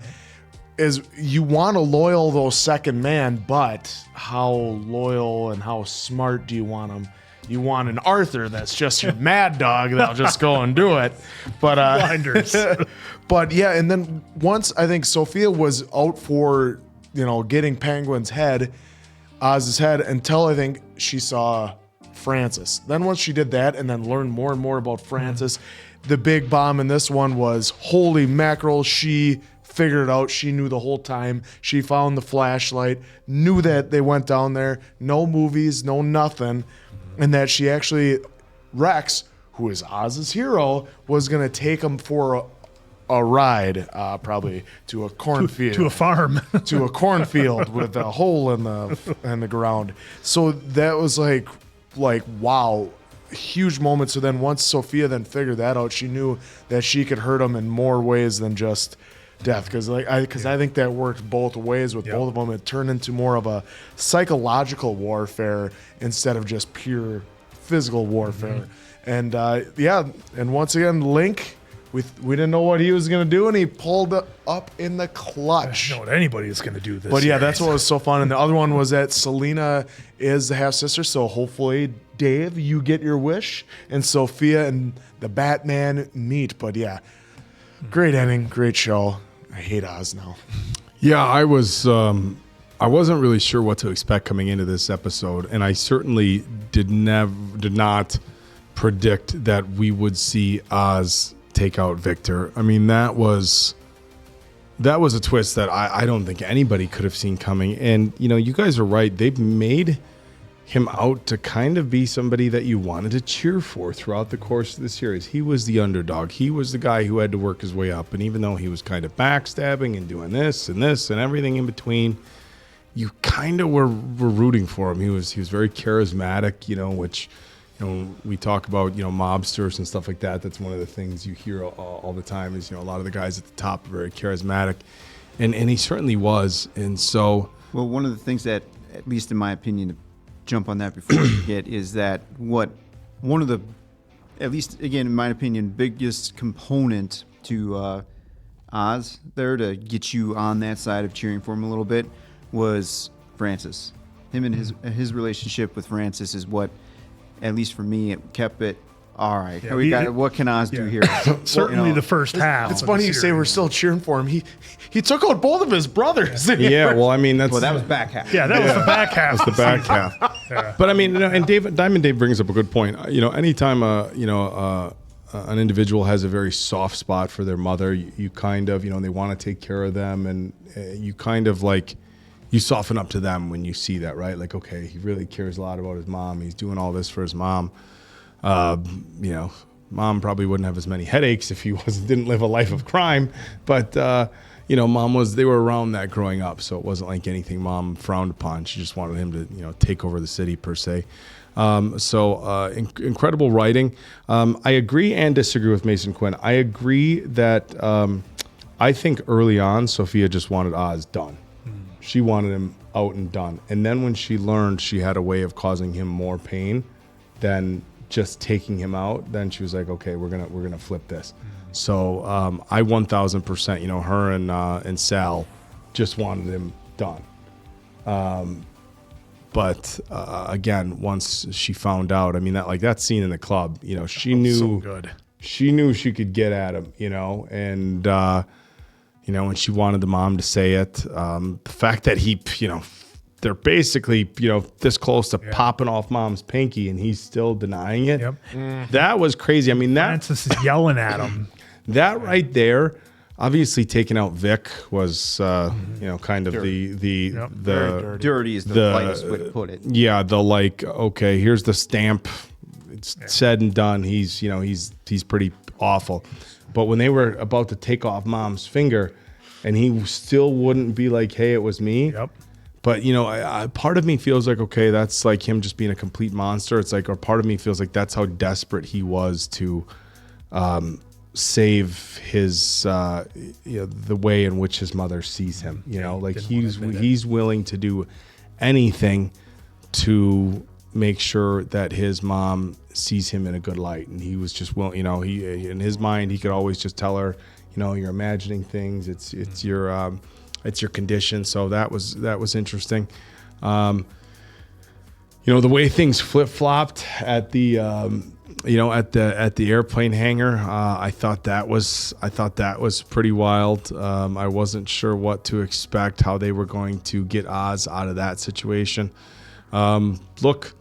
you want a loyal, though, second man, but how loyal and how smart do you want him? You want an Arthur that's just your mad dog that'll just go and do it. But blinders. But yeah, and then once I think Sophia was out for, getting Penguin's head, Oz's head, until I think she saw Francis. Then once she did that and then learned more and more about Francis, the big bomb in this one was, holy mackerel, she figured it out. She knew the whole time. She found the flashlight, knew that they went down there, no movies, no nothing, and that she actually, Rex, who is Oz's hero, was going to take him for a ride, probably to a cornfield, to a farm, to a cornfield with a hole in the ground. So that was like wow, huge moment. So then once Sophia then figured that out, she knew that she could hurt him in more ways than just death. Because I think that worked both ways with both of them. It turned into more of a psychological warfare instead of just pure physical warfare. And and once again, Link. We didn't know what he was going to do, and he pulled up in the clutch. I don't know what anybody is going to do this But yeah, series. that's what was so fun. And the other one was that Selena is the half-sister, so hopefully, Dave, you get your wish, and Sophia and the Batman meet. But yeah, great ending, great show. I hate Oz now. Yeah, I wasn't really sure what to expect coming into this episode, and I certainly did not predict that we would see Oz take out Victor. I mean, that was a twist that I don't think anybody could have seen coming. And, you guys are right. They've made him out to kind of be somebody that you wanted to cheer for throughout the course of the series. He was the underdog. He was the guy who had to work his way up. And even though he was kind of backstabbing and doing this and everything in between, you kind of were rooting for him. He was very charismatic, which... we talk about, mobsters and stuff like that. That's one of the things you hear all the time is, a lot of the guys at the top are very charismatic. And he certainly was. And so... Well, one of the things that, at least in my opinion, to jump on that before you forget, is that one of the, at least, again, in my opinion, biggest component to Oz there to get you on that side of cheering for him a little bit was Francis. Him and his relationship with Francis is what, at least for me, it kept it all right. Yeah, what can Oz do here? Certainly the first half. It's funny you say we're still cheering for him. He took out both of his brothers. Yeah, well, I mean, that was back half. Yeah, that was the back half. That's the back half. Yeah. But I mean, and Diamond Dave brings up a good point. Anytime an individual has a very soft spot for their mother, you kind of, they want to take care of them, and you kind of like. You soften up to them when you see that, right? Like, okay, he really cares a lot about his mom. He's doing all this for his mom. Mom probably wouldn't have as many headaches if he didn't live a life of crime. But, they were around that growing up. So it wasn't like anything mom frowned upon. She just wanted him to, take over the city per se. Incredible writing. I agree and disagree with Mason Quinn. I agree that I think early on, Sophia just wanted Oz done. She wanted him out and done. And then when she learned she had a way of causing him more pain than just taking him out, then she was like, okay, we're gonna flip this. So I 1,000%, you know, her and Sal just wanted him done. But again, once she found out, I mean, that scene in the club, you know, she knew so good. She knew she could get at him, you know, and you know, and she wanted the mom to say it. The fact that he, you know, they're basically, you know, this close to popping off mom's pinky, and he's still denying it. Yep. That was crazy. I mean, Francis is yelling at him. That right there, obviously taking out Vic was, you know, kind of the dirty is the lightest way to put it. Yeah, the like, okay, here's the stamp. It's said and done. He's, you know, he's pretty awful. But when they were about to take off mom's finger, and he still wouldn't be like, hey, it was me. Yep. But, you know, I part of me feels like, okay, that's like him just being a complete monster. It's like, or part of me feels like that's how desperate he was to save his, you know, the way in which his mother sees him. You know, like he's willing to do anything to make sure that his mom sees him in a good light. And he was just willing, you know, he, in his mind, he could always just tell her, you know, you're imagining things. It's your condition. So that was interesting. You know, the way things flip-flopped at the, you know, at the airplane hangar, I thought that was pretty wild. I wasn't sure what to expect, how they were going to get Oz out of that situation. Look,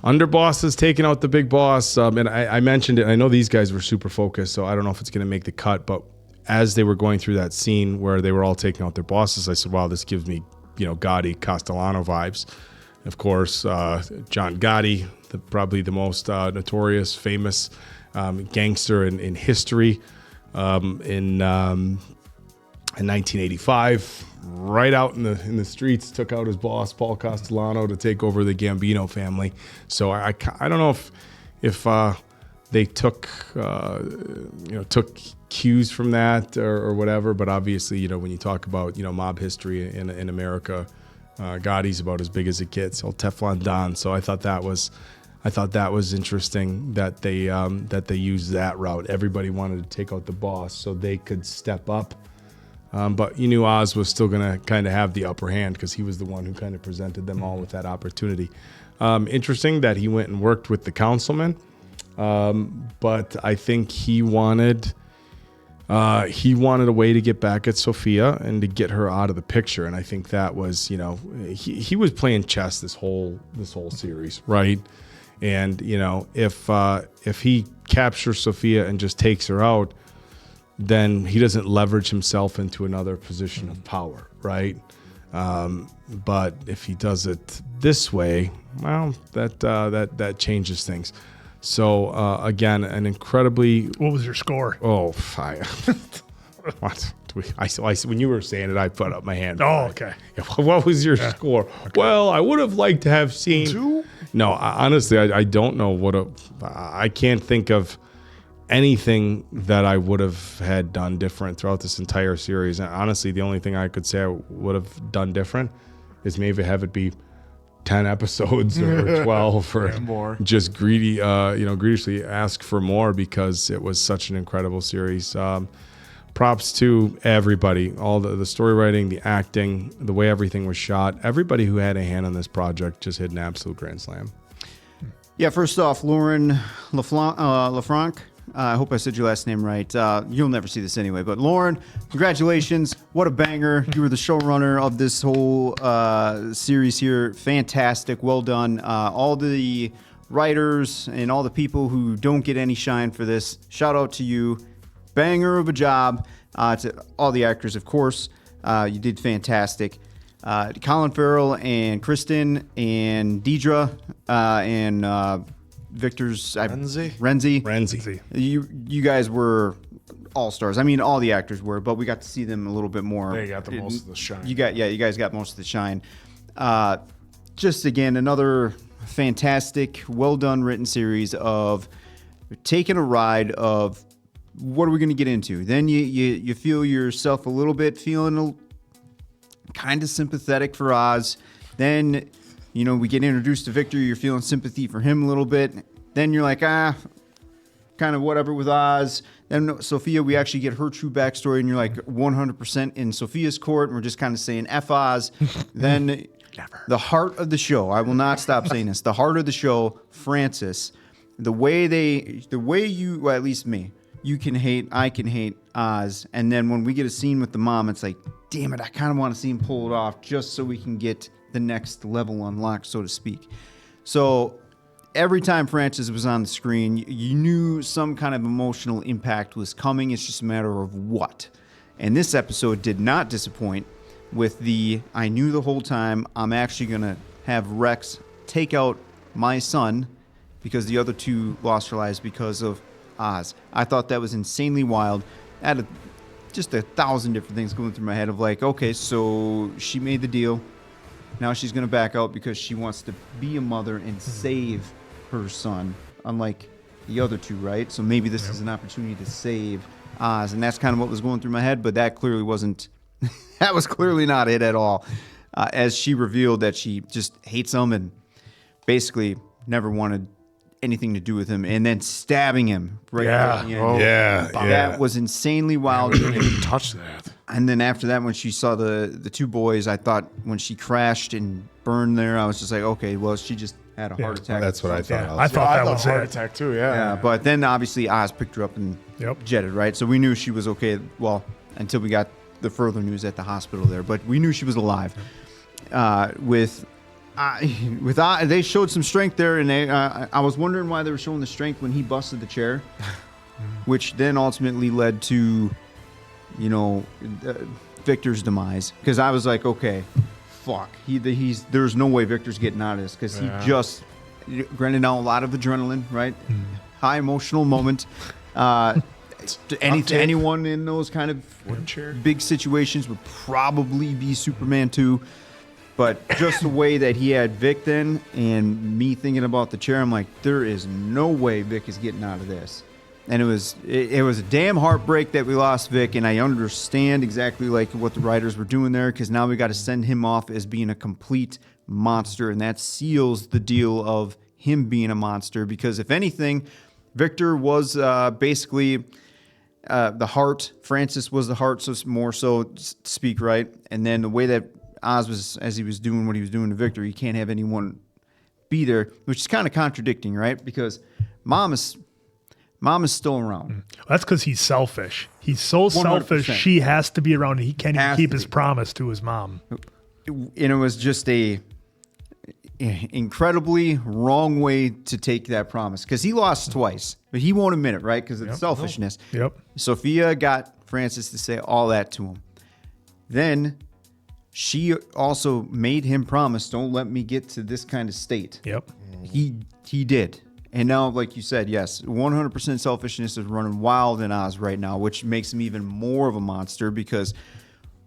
Underboss is taking out the big boss. And I mentioned it. I know these guys were super focused, so I don't know if it's going to make the cut. But as they were going through that scene where they were all taking out their bosses, I said, wow, this gives me, you know, Gotti, Castellano vibes. Of course, John Gotti, probably the most notorious, famous gangster in history. In 1985, right out in the streets, took out his boss, Paul Castellano, to take over the Gambino family. So I don't know if they took cues from that or whatever, but obviously, you know, when you talk about, you know, mob history in America, Gotti's about as big as it gets. Old Teflon Don. So I thought that was interesting that they used that route. Everybody wanted to take out the boss so they could step up. But you knew Oz was still going to kind of have the upper hand because he was the one who kind of presented them all with that opportunity. Interesting that he went and worked with the councilman, but I think he wanted a way to get back at Sophia and to get her out of the picture. And I think that was, you know, he was playing chess this whole series, right? And you know, if he captures Sophia and just takes her out, then he doesn't leverage himself into another position of power, right? But if he does it this way, well, that changes things. So again, an incredibly. What was your score? Oh, what? When you were saying it, I put up my hand. Oh, okay. What was your score? Okay. Well, I would have liked to have seen. 2? No, honestly, I don't know I can't think of anything that I would have had done different throughout this entire series. And honestly, the only thing I could say I would have done different is maybe have it be 10 episodes or 12 or more. Just greedishly ask for more because it was such an incredible series. Props to everybody, all the story writing, the acting, the way everything was shot. Everybody who had a hand on this project just hit an absolute grand slam. Yeah, first off, Lauren LaFranc. I hope I said your last name right. You'll never see this anyway, but Lauren, congratulations. What a banger. You were the showrunner of this whole series here. Fantastic. Well done. All the writers and all the people who don't get any shine for this, shout out to you. Banger of a job. To all the actors, of course. You did fantastic. Colin Farrell and Cristin and Deidre and Victor's Rhenzy. You guys were all stars. I mean, all the actors were, but we got to see them a little bit more. They got the most of the shine. You guys got most of the shine. Just again, another fantastic, well done written series of taking a ride of what are we going to get into? Then you feel yourself a little bit feeling kind of sympathetic for Oz. Then, we get introduced to Victor. You're feeling sympathy for him a little bit. Then you're like, kind of whatever with Oz. Then Sophia, we actually get her true backstory, and you're like 100% in Sophia's court, and we're just kind of saying F Oz. Then the heart of the show, I will not stop saying this, the heart of the show, Francis, the way you, well, at least me, you can hate, I can hate Oz. And then when we get a scene with the mom, it's like, damn it, I kind of want to see him pull it off just so we can get the next level unlocked, so to speak. So every time Francis was on the screen, you knew some kind of emotional impact was coming. It's just a matter of what. And this episode did not disappoint with I knew the whole time I'm actually going to have Rex take out my son because the other two lost their lives because of Oz. I thought that was insanely wild. I had just 1,000 different things going through my head of like, okay, so she made the deal. Now she's going to back out because she wants to be a mother and save her son, unlike the other two, right? So maybe this is an opportunity to save Oz, and that's kind of what was going through my head, but that clearly wasn't, that was clearly not it at all. As she revealed that she just hates him and basically never wanted anything to do with him, and then stabbing him right at the end. That was insanely wild. I didn't even touch that. And then after that, when she saw the two boys, I thought when she crashed and burned there, I was just like, okay, well, she just had a heart attack. That's what I thought. I thought that was a heart it. attack too. Yeah. But then obviously Oz picked her up and jetted, right? So we knew she was okay. Well, until we got the further news at the hospital there, but we knew she was alive. They showed some strength there, and I was wondering why they were showing the strength when he busted the chair, which then ultimately led to, Victor's demise. Because I was like, okay, fuck, there's no way Victor's getting out of this because he just, granted now a lot of adrenaline, right? High emotional moment. Anyone in those kind of big situations would probably be Superman 2. But just the way that he had Vic then, and me thinking about the chair, I'm like, there is no way Vic is getting out of this. And it was a damn heartbreak that we lost Vic, and I understand exactly like what the writers were doing there, because now we got to send him off as being a complete monster, and that seals the deal of him being a monster. Because if anything, Victor was basically the heart. Francis was the heart, so more so to speak, right? And then the way that Oz was, as he was doing what he was doing to Victor, he can't have anyone be there, which is kind of contradicting, right? Because mom is still around. That's because he's selfish. He's so 100%. selfish. She has to be around. He can't even keep his promise to his mom. And it was just a incredibly wrong way to take that promise, because he lost twice, but he won't admit it, right? Because of selfishness. Yep. Sophia got Francis to say all that to him. Then she also made him promise, don't let me get to this kind of state. Yep. He did. And now, like you said, yes, 100% selfishness is running wild in Oz right now, which makes him even more of a monster, because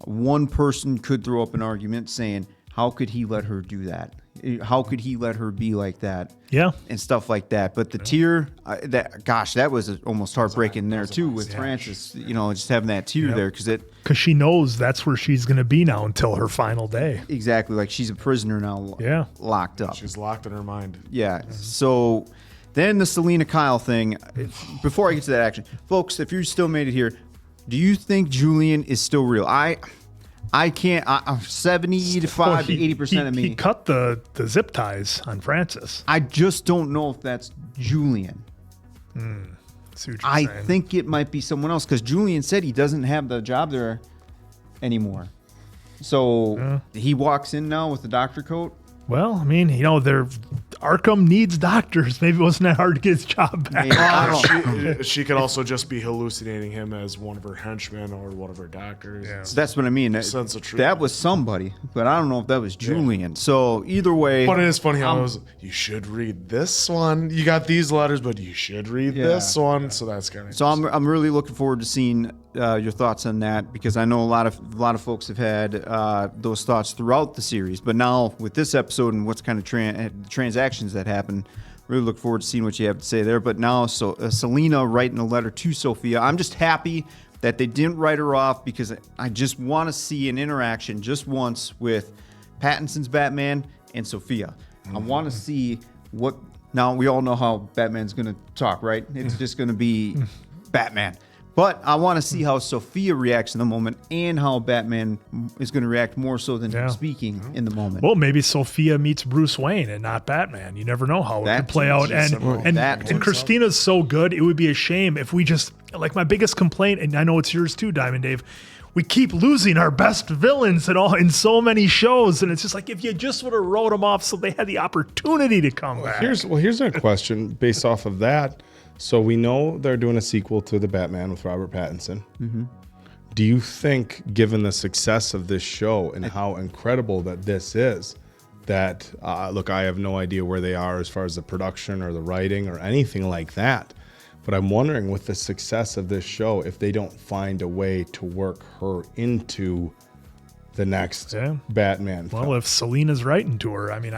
one person could throw up an argument saying, how could he let her do that? How could he let her be like that? Yeah. And stuff like that. But the tear, that was almost heartbreaking there too with Francis, just having that tear there, because she knows that's where she's going to be now until her final day. Exactly. Like she's a prisoner now, locked up. She's locked in her mind. Yeah. So then the Selena Kyle thing, before I get to that action, folks, if you still made it here, do you think Julian is still real? I can't. 75 to 80% of me. He cut the zip ties on Francis. I just don't know if that's Julian. I think it might be someone else, because Julian said he doesn't have the job there anymore. So he walks in now with the doctor coat. Well, I mean, Arkham needs doctors. Maybe it wasn't that hard to get his job back. She could also just be hallucinating him as one of her henchmen or one of her doctors. Yeah. That's what I mean. Sense of truth. That was somebody, but I don't know if that was Julian. Yeah. So either way. But it is funny how it was, you should read this one. You got these letters, but you should read this one. Yeah. So that's kind of. So I'm really looking forward to seeing your thoughts on that, because I know a lot of folks have had those thoughts throughout the series, but now with this episode and what's kind of transactions that happen, really look forward to seeing what you have to say there. But now, Selena writing a letter to Sophia. I'm just happy that they didn't write her off because I just want to see an interaction just once with Pattinson's Batman and Sophia. I want to see what. Now, we all know how Batman's going to talk, right? It's just going to be Batman. But I want to see how Sophia reacts in the moment and how Batman is going to react more so than him speaking in the moment. Well, maybe Sophia meets Bruce Wayne and not Batman. You never know how it could play out. And Christina's so good, it would be a shame if we just, like my biggest complaint, and I know it's yours too, Diamond Dave, we keep losing our best villains in so many shows, and it's just like if you just would have wrote them off so they had the opportunity to come back. Here's a question based off of that. So we know they're doing a sequel to The Batman with Robert Pattinson. Mm-hmm. Do you think, given the success of this show and how incredible that this is, that, look, I have no idea where they are as far as the production or the writing or anything like that, but I'm wondering with the success of this show, if they don't find a way to work her into the next Batman film. Well, if Selena's writing to her, I mean,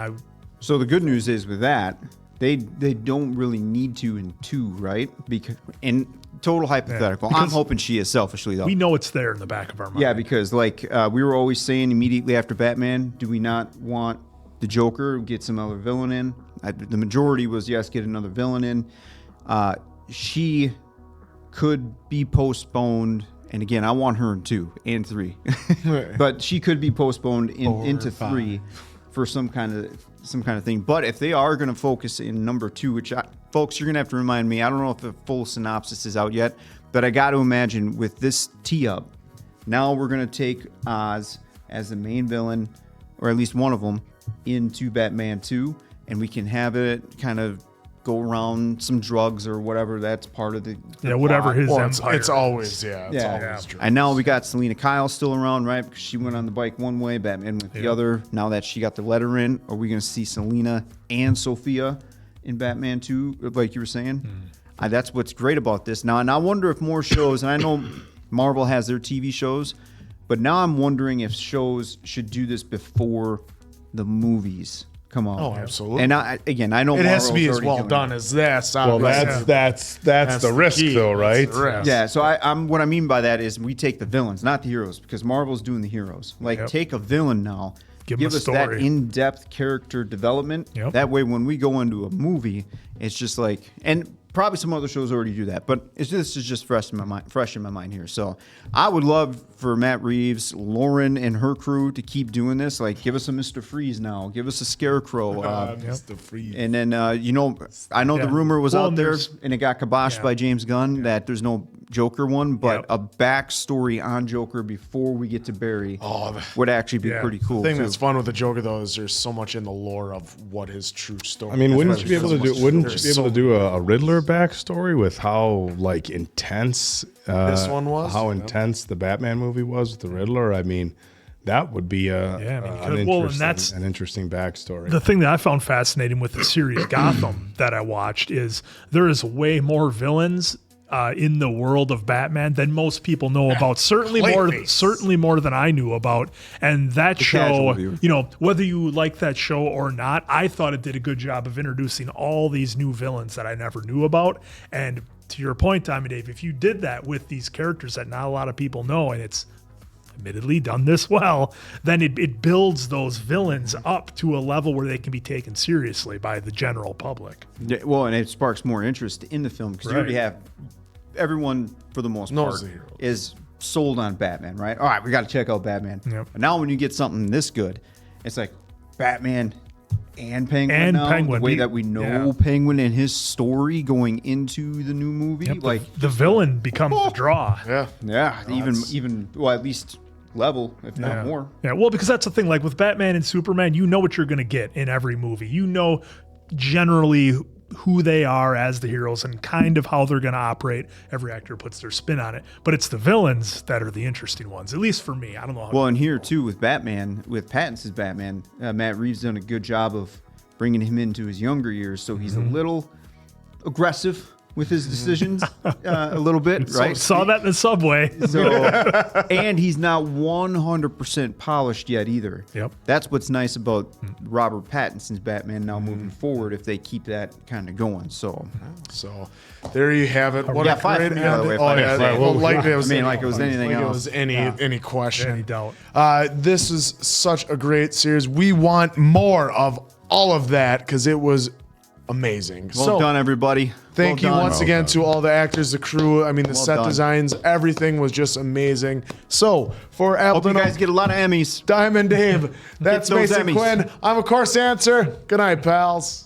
So the good news is with that, they don't really need to in 2, right? Because in total hypothetical, I'm hoping she is selfishly though. We know it's there in the back of our mind. Yeah, because like we were always saying immediately after Batman, do we not want the Joker, get some other villain in? The majority was yes, get another villain in. She could be postponed, and again, I want her in 2 and 3, but she could be postponed into 3 for some kind of thing. But if they are going to focus in number 2, which folks, you're going to have to remind me, I don't know if the full synopsis is out yet, but I got to imagine with this tee-up, now we're going to take Oz as the main villain, or at least one of them, into Batman 2, and we can have it kind of go around some drugs or whatever. That's part of the whatever plot. his Well, empire. it's always true. And now we got Selena Kyle still around, right? Because she went on the bike one way, Batman went the other. Now that she got the letter in, are we going to see Selena and Sophia in Batman 2, like you were saying? That's what's great about this. Now, and I wonder if more shows, and I know Marvel has their TV shows, but now I'm wondering if shows should do this before the movies come on. Oh, absolutely. And I know it has to be Marvel's as well already done doing as that. Well, that's the risk, though, right? Yeah. So what I mean by that is we take the villains, not the heroes, because Marvel's doing the heroes. Like take a villain now, give us that in-depth character development. That way, when we go into a movie, it's just like, and probably some other shows already do that, but this is just fresh in my mind here. So I would love for Matt Reeves, Lauren, and her crew to keep doing this. Like, give us a Mr. Freeze now, give us a Scarecrow, Mr. Freeze, and then I know the rumor was out there, and it got kiboshed by James Gunn that there's no Joker one, but a backstory on Joker before we get to Barry would actually be pretty cool. The thing that's fun with the Joker though is there's so much in the lore of what his true story. I mean, wouldn't you be able to do a Riddler backstory with how like intense this one was? How intense the Batman movie was with the Riddler? I mean, that would be an interesting backstory. The thing that I found fascinating with the series Gotham that I watched is there is way more villains in the world of Batman than most people know about. Certainly more than I knew about. And that show, whether you like that show or not, I thought it did a good job of introducing all these new villains that I never knew about. And to your point, Tommy Dave, if you did that with these characters that not a lot of people know, and it's admittedly done this well, then it builds those villains up to a level where they can be taken seriously by the general public. Yeah, well, and it sparks more interest in the film because you already have everyone, for the most part, is sold on Batman, right? All right, we got to check out Batman. But now when you get something this good, it's like Batman and Penguin the way that we know Penguin and his story going into the new movie. Like the villain becomes the draw. Even at least level, if not more. Yeah, well, because that's the thing. Like with Batman and Superman, you know what you're going to get in every movie. You know generally who they are as the heroes and kind of how they're going to operate. Every actor puts their spin on it, but it's the villains that are the interesting ones, at least for me. I don't know. Well, and here too with Batman, with Pattinson's Batman, Matt Reeves done a good job of bringing him into his younger years, so he's a little aggressive, with his decisions a little bit, right? Saw that in the subway. So, and he's not 100% polished yet either. Yep. That's what's nice about Robert Pattinson's Batman now moving forward if they keep that kind of going. So there you have it. What yeah, a 5 great for me, by the way. ending. Oh, yeah. Well, Like it was, like it was anything like else. It was any question. Any doubt. This is such a great series. We want more of all of that because it was amazing. Well done, everybody. Thank you once again to all the actors, the crew. I mean, the set done. designs, everything was just amazing. So, for Appleton, Hope you guys get a lot of Emmys. Diamond Dave, that's those Mason Emmys. Quinn. I'm, of course, Answer. Good night, pals.